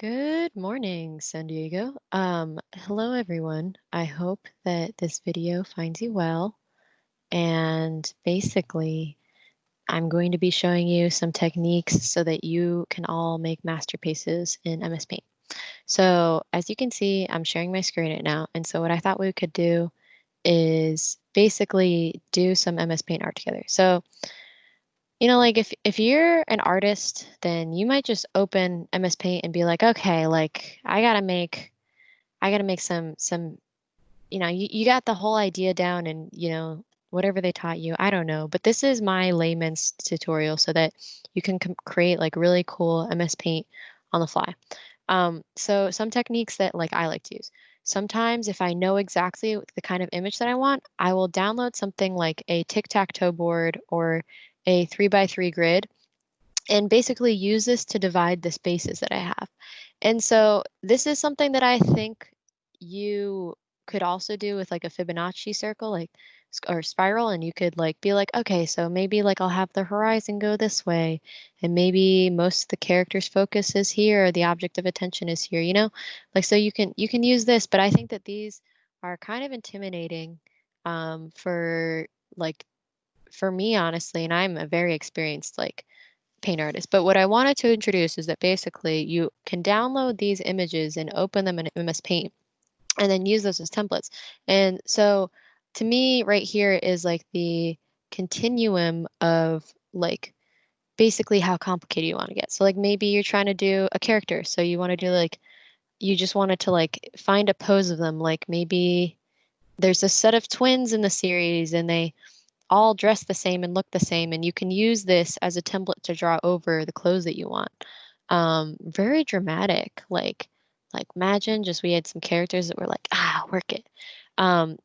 Good morning, San Diego. Hello everyone. I hope that this video finds you well. And basically, I'm going to be showing you some techniques so that you can all make masterpieces in MS Paint. So as you can see, I'm sharing my screen right now. And so what I thought we could do is basically do some MS Paint art together. So like if you're an artist, then you might just open MS Paint and be like, okay, like I gotta make some, you got the whole idea down and whatever they taught you, I don't know. But this is my layman's tutorial so that you can create like really cool MS Paint on the fly. So some techniques that like I like to use. Sometimes if I know exactly the kind of image that I want, I will download something like a tic-tac-toe board or a 3x3 grid and basically use this to divide the spaces that I have. And so this is something that I think you could also do with like a Fibonacci circle, like or spiral, and you could like be like, okay, so maybe like I'll have the horizon go this way, and maybe most of the character's focus is here, or the object of attention is here, like so you can use this, but I think that these are kind of intimidating for like for me honestly, and I'm a very experienced like paint artist. But what I wanted to introduce is that basically you can download these images and open them in MS Paint and then use those as templates. And so to me right here is like the continuum of like basically how complicated you want to get. So like maybe you're trying to do a character. So you want to do like you just wanted to like find a pose of them. Like maybe there's a set of twins in the series and they all dress the same and look the same, and you can use this as a template to draw over the clothes that you want. Very dramatic, like imagine just we had some characters that were like, work it.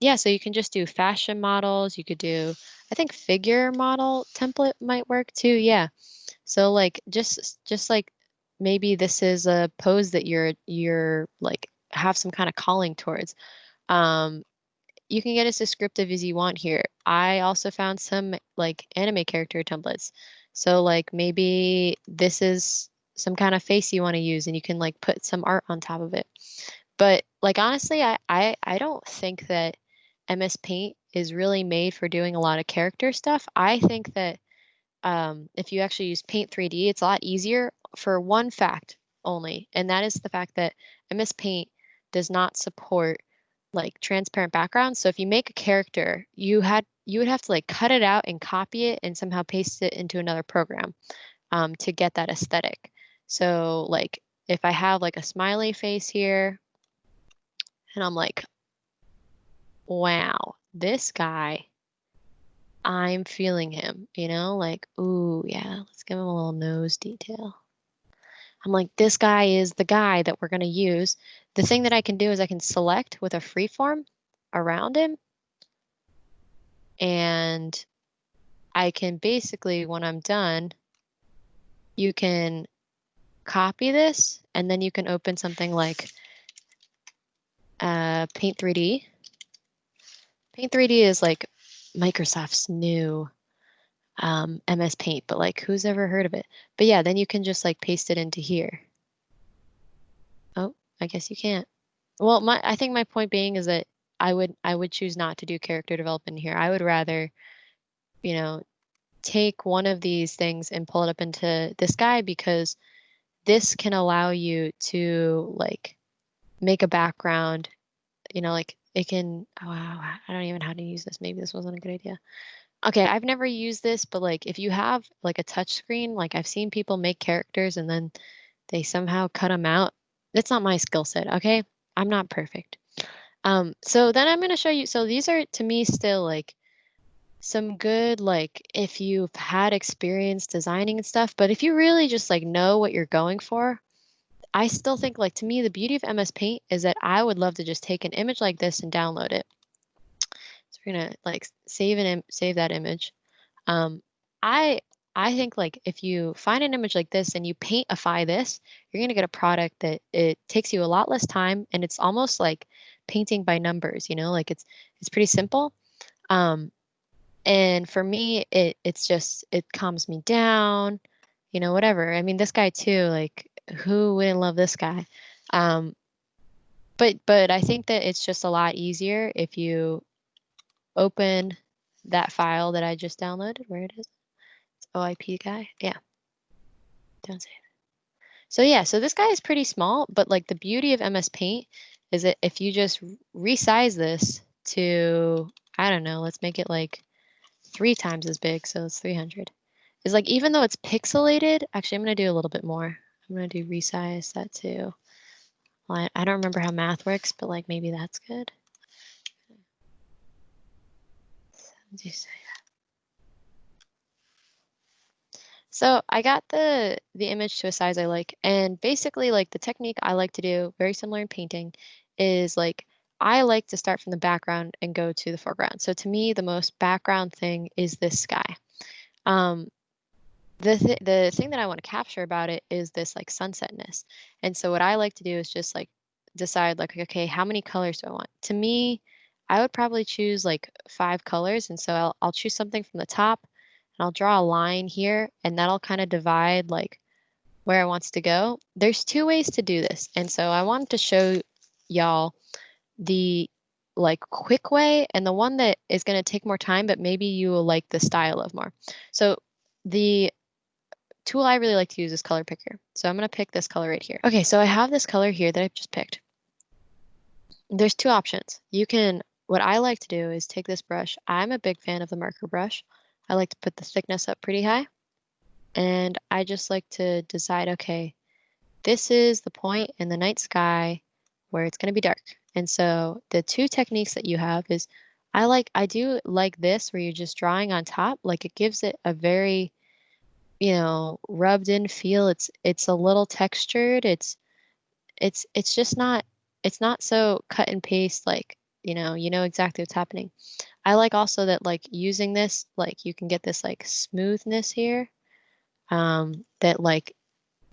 Yeah, so you can just do fashion models. You could do, I think figure model template might work too. Yeah. So like just like maybe this is a pose that you're like have some kind of calling towards. Um, you can get as descriptive as you want here. I also found some like anime character templates. So like maybe this is some kind of face you want to use and you can like put some art on top of it. But like honestly, I don't think that MS Paint is really made for doing a lot of character stuff. I think that if you actually use Paint 3D, it's a lot easier for one fact only, and that is the fact that MS Paint does not support like transparent backgrounds. So if you make a character, you would have to like cut it out and copy it and somehow paste it into another program to get that aesthetic. So like if I have like a smiley face here, and I'm like, wow, this guy, I'm feeling him, like, ooh, yeah, let's give him a little nose detail. I'm like, this guy is the guy that we're going to use. The thing that I can do is I can select with a freeform around him. And I can basically, when I'm done, you can copy this and then you can open something like Paint 3D. Paint 3D is like Microsoft's new MS Paint, but like who's ever heard of it? But yeah, then you can just like paste it into here. Oh, I guess you can't. Well, I think my point being is that I would choose not to do character development here. I would rather, you know, take one of these things and pull it up into this guy because this can allow you to like make a background, like it can, oh, wow, I don't even know how to use this. Maybe this wasn't a good idea. Okay, I've never used this, but like if you have like a touch screen, like I've seen people make characters and then they somehow cut them out. That's not my skill set, okay? I'm not perfect. So then I'm going to show you. So these are to me still like some good, like if you've had experience designing and stuff, but if you really just like know what you're going for, I still think like to me, the beauty of MS Paint is that I would love to just take an image like this and download it. So we're gonna like save that image. Um, I I think like if you find an image like this and you paintify this, you're gonna get a product that it takes you a lot less time and it's almost like painting by numbers, like it's pretty simple. Um, and for me, it's just it calms me down, whatever. I mean, this guy too, like who wouldn't love this guy? But I think that it's just a lot easier if you open that file that I just downloaded. Where it is? It's OIP guy. Yeah. Don't save. So yeah, so this guy is pretty small, but like the beauty of MS Paint is that if you just resize this to, I don't know, let's make it like 3 times as big, so it's 300. Is like, even though it's pixelated, actually I'm gonna do a little bit more. I'm gonna do resize that to, well, I don't remember how math works, but like maybe that's good. So I got the image to a size I like, and basically like the technique I like to do, very similar in painting, is like I like to start from the background and go to the foreground. So to me, the most background thing is this sky. The thing that I want to capture about it is this like sunsetness. And so what I like to do is just like decide like, okay, how many colors do I want? To me, I would probably choose like 5 colors. And so I'll choose something from the top and I'll draw a line here, and that'll kind of divide like where I wants to go. There's 2 ways to do this. And so I wanted to show y'all the like quick way and the one that is going to take more time, but maybe you will like the style of more. So the tool I really like to use is color picker. So I'm going to pick this color right here. Okay, so I have this color here that I've just picked. There's 2 options. What I like to do is take this brush. I'm a big fan of the marker brush. I like to put the thickness up pretty high. And I just like to decide, okay, this is the point in the night sky where it's going to be dark. And so the 2 techniques that you have is I do like this where you're just drawing on top. Like it gives it a very, rubbed in feel. It's a little textured. It's just not, it's not so cut and paste, like, you know exactly what's happening. I like also that like using this, like you can get this like smoothness here, that like,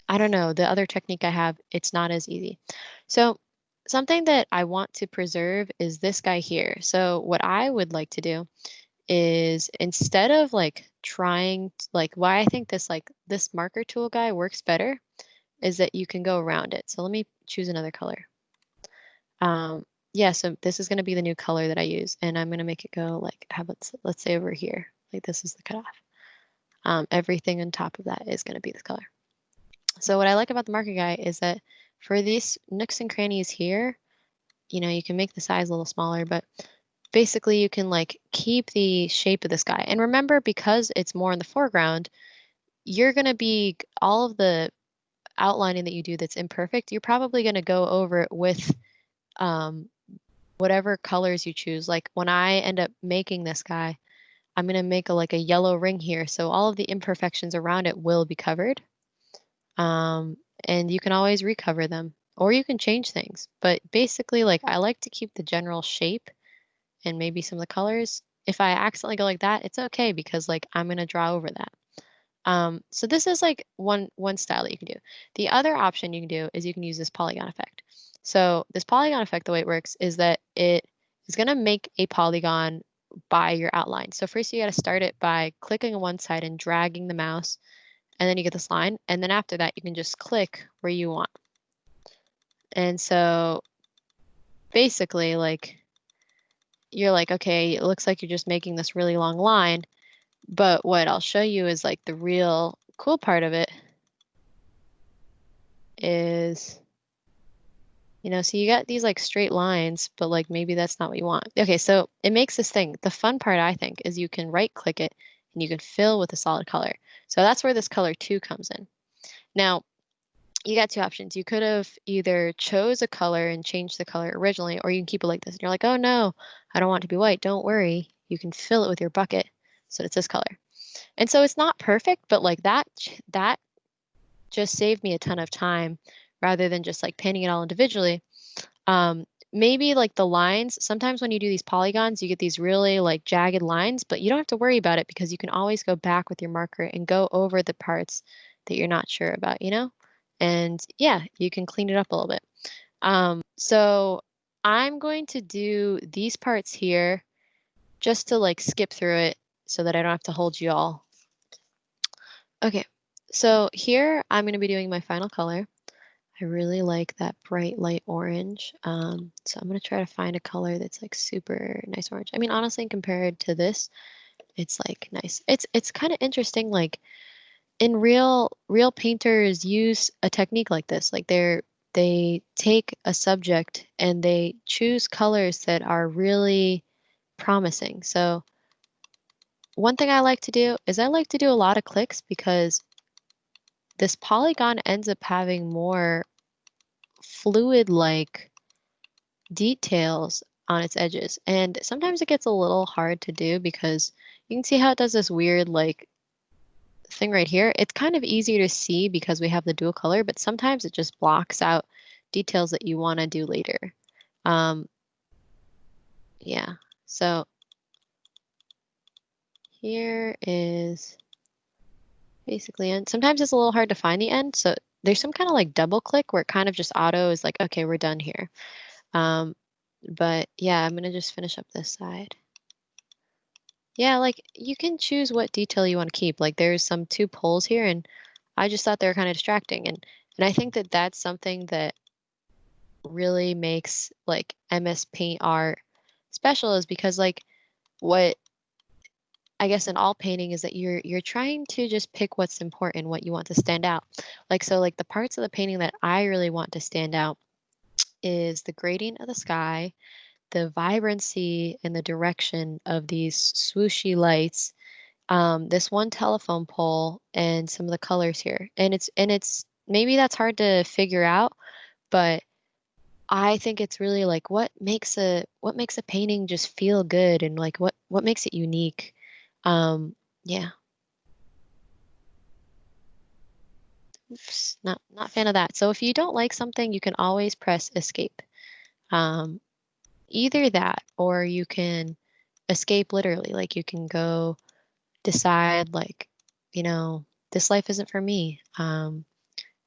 I don't know, the other technique I have, it's not as easy. So something that I want to preserve is this guy here. So what I would like to do is, instead of like trying to, like, why I think this marker tool guy works better is that you can go around it. So let me choose another color. Yeah, so this is going to be the new color that I use, and I'm going to make it go like, let's say over here, like this is the cutoff. Everything on top of that is going to be this color. So what I like about the marker guy is that for these nooks and crannies here, you can make the size a little smaller, but basically you can like keep the shape of this guy. And remember, because it's more in the foreground, you're going to be, all of the outlining that you do that's imperfect, you're probably going to go over it with whatever colors you choose. Like when I end up making this guy, I'm going to make like a yellow ring here. So all of the imperfections around it will be covered. And you can always recover them, or you can change things. But basically, like, I like to keep the general shape and maybe some of the colors. If I accidentally go like that, it's okay, because like I'm going to draw over that. So this is like one style that you can do. The other option you can do is you can use this polygon effect. So this polygon effect, the way it works is that it is going to make a polygon by your outline. So first you got to start it by clicking on one side and dragging the mouse, and then you get this line. And then after that, you can just click where you want. And so basically, like, you're like, okay, it looks like you're just making this really long line. But what I'll show you is like the real cool part of it is, so you got these like straight lines, but like maybe that's not what you want. Okay, so it makes this thing. The fun part, I think, is you can right click it and you can fill with a solid color. So that's where this color 2 comes in. Now, you got 2 options. You could have either chose a color and changed the color originally, or you can keep it like this. And you're like, oh no, I don't want it to be white. Don't worry. You can fill it with your bucket so it's this color. And so it's not perfect, but like that just saved me a ton of time rather than just like painting it all individually. Maybe like the lines, sometimes when you do these polygons, you get these really like jagged lines, but you don't have to worry about it because you can always go back with your marker and go over the parts that you're not sure about, And yeah, you can clean it up a little bit. So I'm going to do these parts here just to like skip through it so that I don't have to hold you all. Okay, so here I'm going to be doing my final color. I really like that bright light orange. So I'm going to try to find a color that's like super nice orange. I mean, honestly, compared to this, it's like nice. It's kind of interesting. Like in real painters use a technique like this. Like they take a subject and they choose colors that are really promising. So one thing I like to do is I like to do a lot of clicks because this polygon ends up having more fluid-like details on its edges. And sometimes it gets a little hard to do because you can see how it does this weird like thing right here. It's kind of easier to see because we have the dual color, but sometimes it just blocks out details that you want to do later. Yeah, so here is basically end. Sometimes it's a little hard to find the end, so there's some kind of like double click where it kind of just auto is like, okay, we're done here. But yeah, I'm gonna just finish up this side. Yeah, like you can choose what detail you want to keep. Like there's some two poles here, and I just thought they were kind of distracting. And I think that that's something that really makes like MS Paint art special is because like what I guess in all painting is that you're trying to just pick what's important, what you want to stand out. Like so like the parts of the painting that I really want to stand out is the gradient of the sky, the vibrancy and the direction of these swooshy lights, this one telephone pole, and some of the colors here. And it's maybe that's hard to figure out, but I think it's really like what makes a painting just feel good and like what makes it unique. Yeah, oops, not fan of that. So if you don't like something, you can always press escape. Um, Either that or you can escape literally, like you can go decide like, you know, this life isn't for me.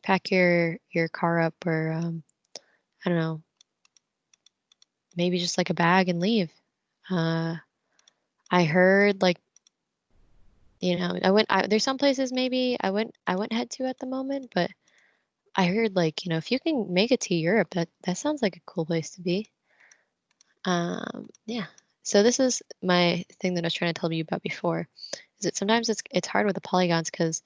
Pack your car up or I don't know, maybe just like a bag and leave. Uh, I heard like, you know, there's some places maybe I wouldn't head to at the moment, but I heard like, you know, if you can make it to Europe, that sounds like a cool place to be. Yeah. So this is my thing that I was trying to tell you about before, is that sometimes it's hard with the polygons because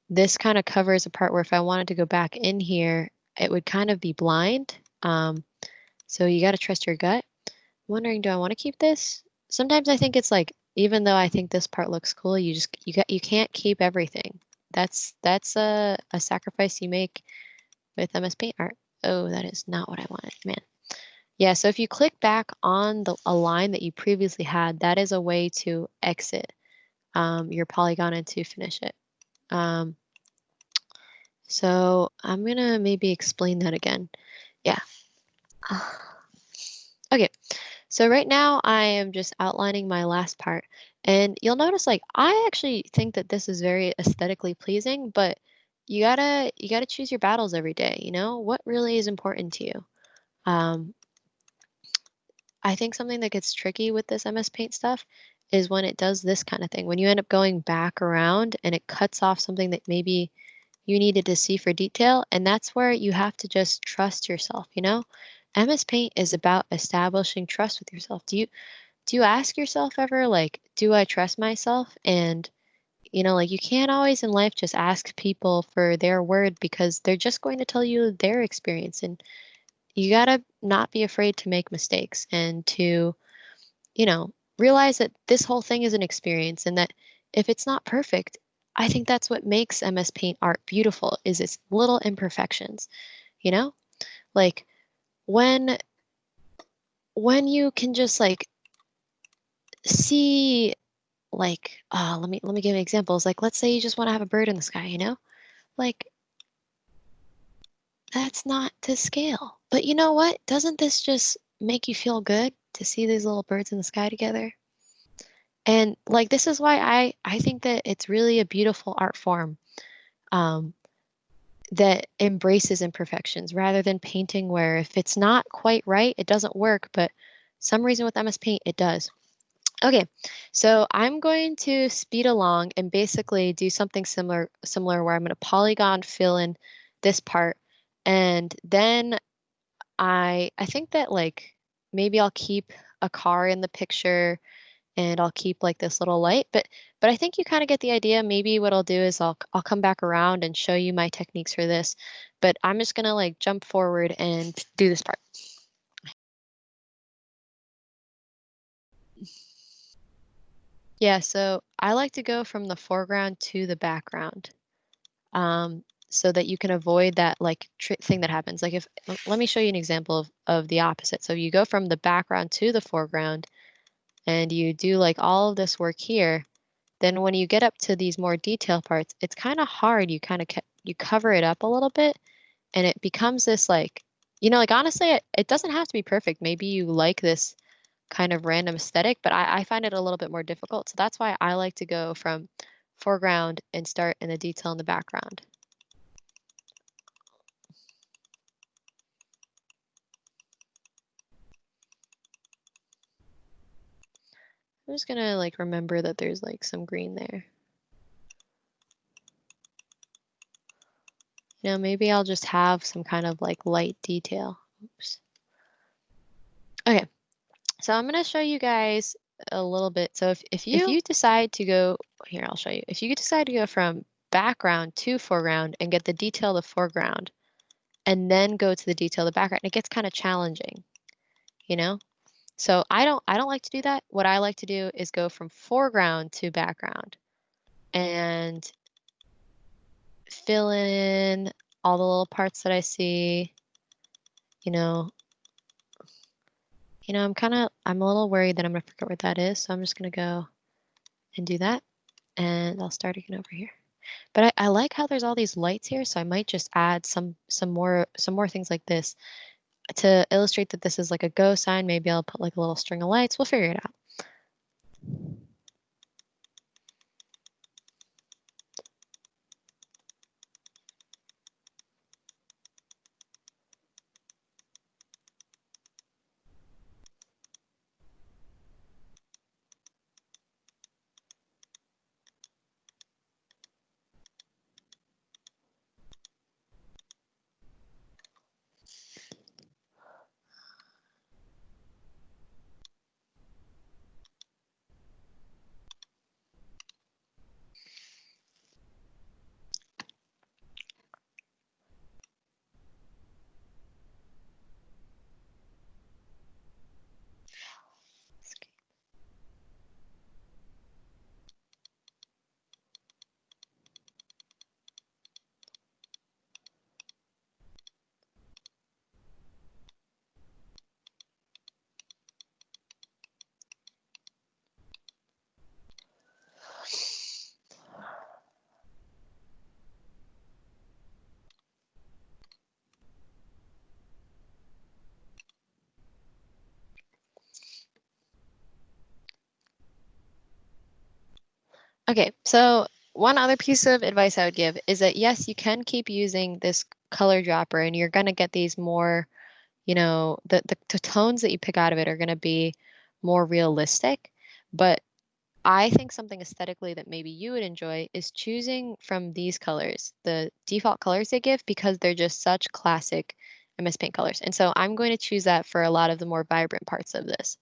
this kind of covers a part where if I wanted to go back in here, it would kind of be blind. So you got to trust your gut. I'm wondering, do I want to keep this? Sometimes I think it's like, even though I think this part looks cool, you can't keep everything. That's a sacrifice you make with MS Paint art. Oh, that is not what I wanted, man. Yeah, so if you click back on a line that you previously had, that is a way to exit your polygon and to finish it. So I'm gonna maybe explain that again. Yeah. Okay, so right now I am just outlining my last part. And you'll notice like I actually think that this is very aesthetically pleasing, but you gotta choose your battles every day, you know? What really is important to you? Um, I think something that gets tricky with this MS Paint stuff is when it does this kind of thing. When you end up going back around and it cuts off something that maybe you needed to see for detail, and that's where you have to just trust yourself, you know? MS Paint is about establishing trust with yourself. Do you ask yourself ever like, do I trust myself? And you know, like you can't always in life just ask people for their word because they're just going to tell you their experience. And you got to not be afraid to make mistakes and to, you know, realize that this whole thing is an experience and that if it's not perfect, I think that's what makes MS Paint art beautiful is its little imperfections, you know? Like when you can just like see like let me give examples. Like let's say you just want to have a bird in the sky, you know? Like that's not to scale. But you know what? Doesn't this just make you feel good to see these little birds in the sky together? And like this is why I think that it's really a beautiful art form um, that embraces imperfections rather than painting where if it's not quite right, it doesn't work. But some reason with MS Paint, it does. Okay, so I'm going to speed along and basically do something similar where I'm going to polygon fill in this part And then I think that like maybe I'll keep a car in the picture and I'll keep like this little light, but I think you kind of get the idea. Maybe what I'll do is I'll come back around and show you my techniques for this, but I'm just gonna like jump forward and do this part. Yeah, so I like to go from the foreground to the background, so that you can avoid that like thing that happens. Like if, let me show you an example of the opposite. So you go from the background to the foreground and you do like all of this work here. Then when you get up to these more detailed parts, it's kind of hard. You kind of you cover it up a little bit and it becomes this like, like honestly, it doesn't have to be perfect. Maybe you like this kind of random aesthetic, but I find it a little bit more difficult. So that's why I like to go from foreground and start in the detail in the background. I'm just gonna like remember that there's like some green there. Maybe I'll just have some kind of like light detail. Oops. Okay, so I'm gonna show you guys a little bit. So if you decide to go, here, I'll show you. If you decide to go from background to foreground and get the detail of the foreground and then go to the detail of the background, it gets kind of challenging, So I don't like to do that. What I like to do is go from foreground to background and fill in all the little parts that I see. I'm a little worried that I'm gonna forget what that is, so I'm just gonna go and do that, and I'll start again over here. But I like how there's all these lights here, so I might just add some more things like this to illustrate that this is like a go sign. Maybe I'll put like a little string of lights. We'll figure it out. Okay, so one other piece of advice I would give is that yes, you can keep using this color dropper and you're gonna get these more, the tones that you pick out of it are gonna be more realistic. But I think something aesthetically that maybe you would enjoy is choosing from these colors, the default colors they give, because they're just such classic MS Paint colors. And so I'm going to choose that for a lot of the more vibrant parts of this.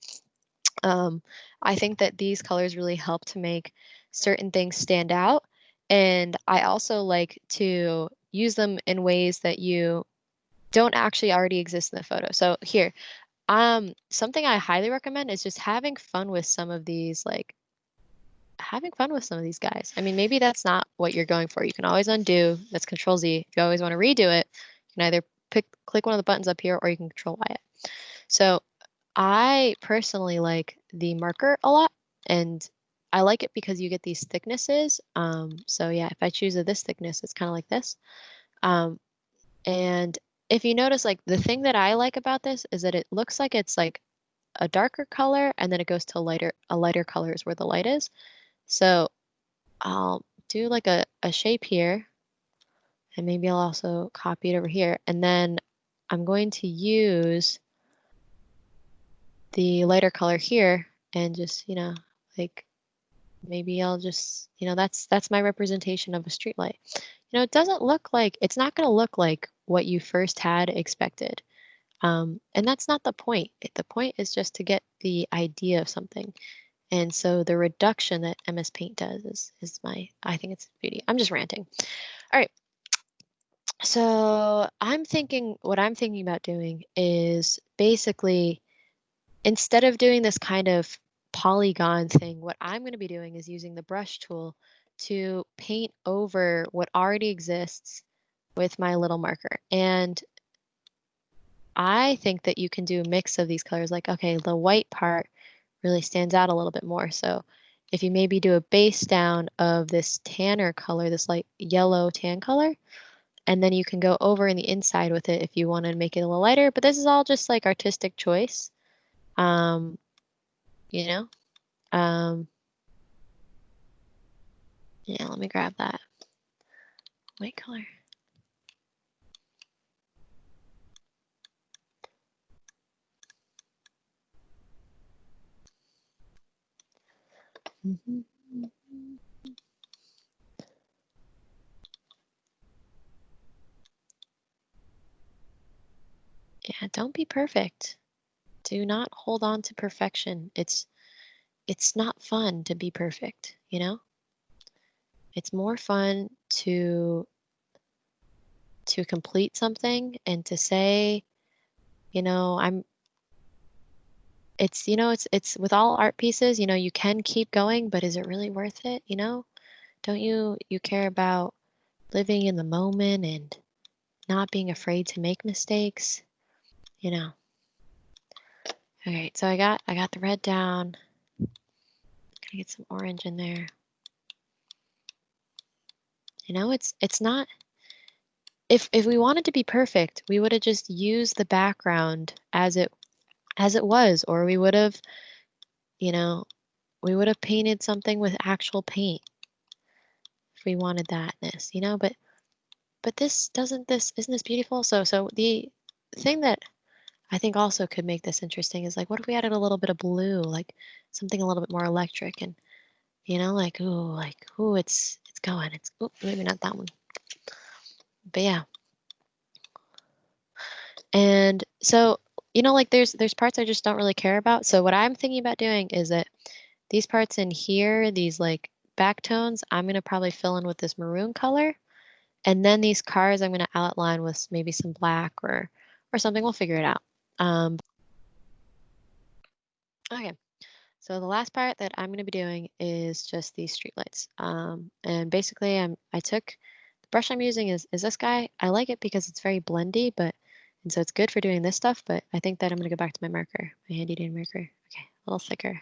I think that these colors really help to make certain things stand out. And I also like to use them in ways that you don't actually already exist in the photo. So here, something I highly recommend is just having fun with some of these, like having fun with some of these guys. I mean, maybe that's not what you're going for. You can always undo. That's Control Z. If you always want to redo it, you can either click one of the buttons up here or you can Control Y it. So I personally like the marker a lot, and I like it because you get these thicknesses. So yeah, if I choose this thickness, it's kind of like this. And if you notice, like the thing that I like about this is that it looks like it's like a darker color and then it goes to a lighter color is where the light is. So I'll do like a shape here, and maybe I'll also copy it over here. And then I'm going to use the lighter color here and just, like maybe I'll just, that's my representation of a street light. It doesn't look like, it's not going to look like what you first had expected. And that's not the point. The point is just to get the idea of something. And so the reduction that MS Paint does is I think it's beauty. I'm just ranting. All right. So what I'm thinking about doing is basically, instead of doing this kind of polygon thing, what I'm going to be doing is using the brush tool to paint over what already exists with my little marker. And I think that you can do a mix of these colors. Like, okay, the white part really stands out a little bit more. So if you maybe do a base down of this tanner color, this light yellow tan color, and then you can go over in the inside with it if you want to make it a little lighter. But this is all just like artistic choice. You know, yeah, let me grab that white color. Yeah, don't be perfect. Do not hold on to perfection. It's not fun to be perfect, you know? It's more fun to complete something and to say, you know, it's with all art pieces, you know, you can keep going, but is it really worth it, you know? Don't you care about living in the moment and not being afraid to make mistakes, you know? Okay, so I got the red down. Gonna get some orange in there. You know, it's not, if we wanted to be perfect, we would have just used the background as it was, or we would have, you know, we would have painted something with actual paint if we wanted thatness, you know, but this doesn't, this isn't this beautiful? So the thing that I think also could make this interesting is like, what if we added a little bit of blue, like something a little bit more electric, and you know, like ooh, it's going. It's ooh, maybe not that one, but yeah. And so, you know, like there's parts I just don't really care about. So what I'm thinking about doing is that these parts in here, these like back tones, I'm gonna probably fill in with this maroon color. And then these cars I'm gonna outline with maybe some black or something. We'll figure it out. Okay. So the last part that I'm going to be doing is just these streetlights. And basically I took, the brush I'm using is this guy. I like it because it's very blendy, and so it's good for doing this stuff, but I think that I'm going to go back to my marker, my handy dandy marker. Okay, a little thicker.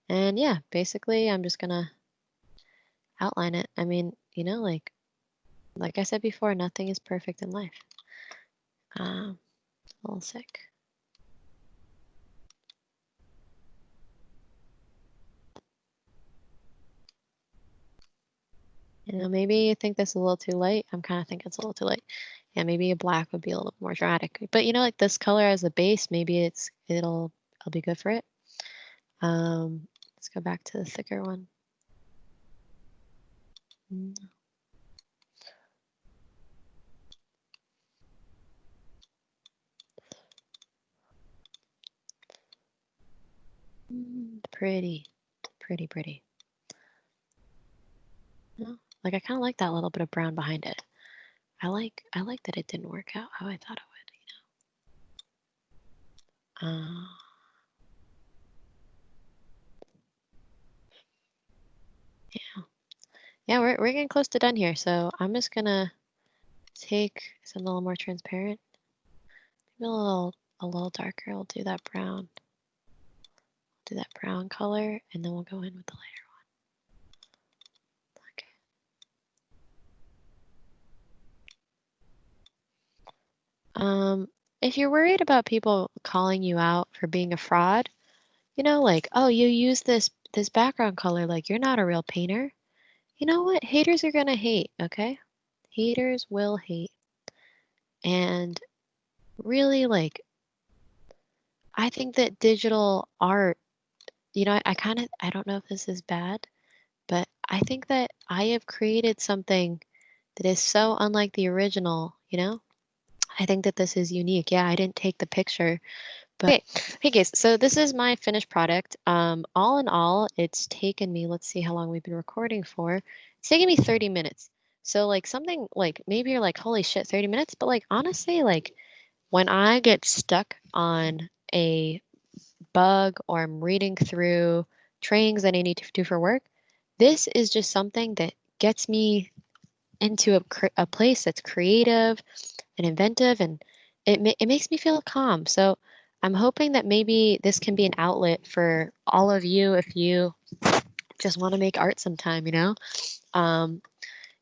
And yeah, basically I'm just going to outline it. I mean, you know, like I said before, nothing is perfect in life. A little sick. You know, maybe you think this is a little too light. I'm kind of thinking it's a little too light. Yeah, maybe a black would be a little more dramatic. But you know, like this color as a base, maybe it'll be good for it. Let's go back to the thicker one. Pretty, pretty, pretty. No, like I kind of like that little bit of brown behind it. I like that it didn't work out how I thought it would. Yeah, yeah, we're getting close to done here. So I'm just gonna take something a little more transparent, maybe a little darker. I'll do that brown. Do that brown color, and then we'll go in with the lighter one. Okay. If you're worried about people calling you out for being a fraud, you know, like, oh, you use this background color, like you're not a real painter. You know what? Haters are gonna hate, okay? Haters will hate. And really, like, I think that digital art, you know, I don't know if this is bad, but I think that I have created something that is so unlike the original, you know? I think that this is unique. Yeah, I didn't take the picture, but okay. Hey guys, so this is my finished product. All in all, it's taken me, let's see how long we've been recording for. It's taken me 30 minutes. So like something like maybe you're like, holy shit, 30 minutes. But like honestly, like when I get stuck on a bug or I'm reading through trainings that I need to do for work, this is just something that gets me into a place that's creative and inventive, and it makes me feel calm. So I'm hoping that maybe this can be an outlet for all of you if you just want to make art sometime, you know? Um,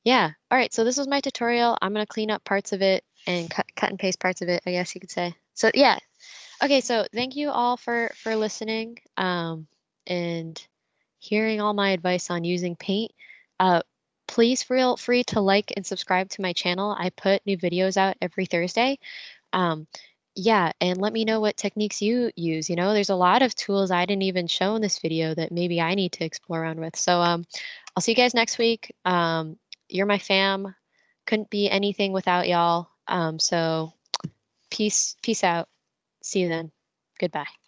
yeah. All right. So this was my tutorial. I'm going to clean up parts of it and cut and paste parts of it, I guess you could say. So yeah. Okay. So thank you all for listening and hearing all my advice on using paint. Please feel free to like and subscribe to my channel. I put new videos out every Thursday. Um, yeah, and let me know what techniques you use. You know, there's a lot of tools I didn't even show in this video that maybe I need to explore around with. So I'll see you guys next week. You're my fam. Couldn't be anything without y'all. So peace out. See you then. Goodbye.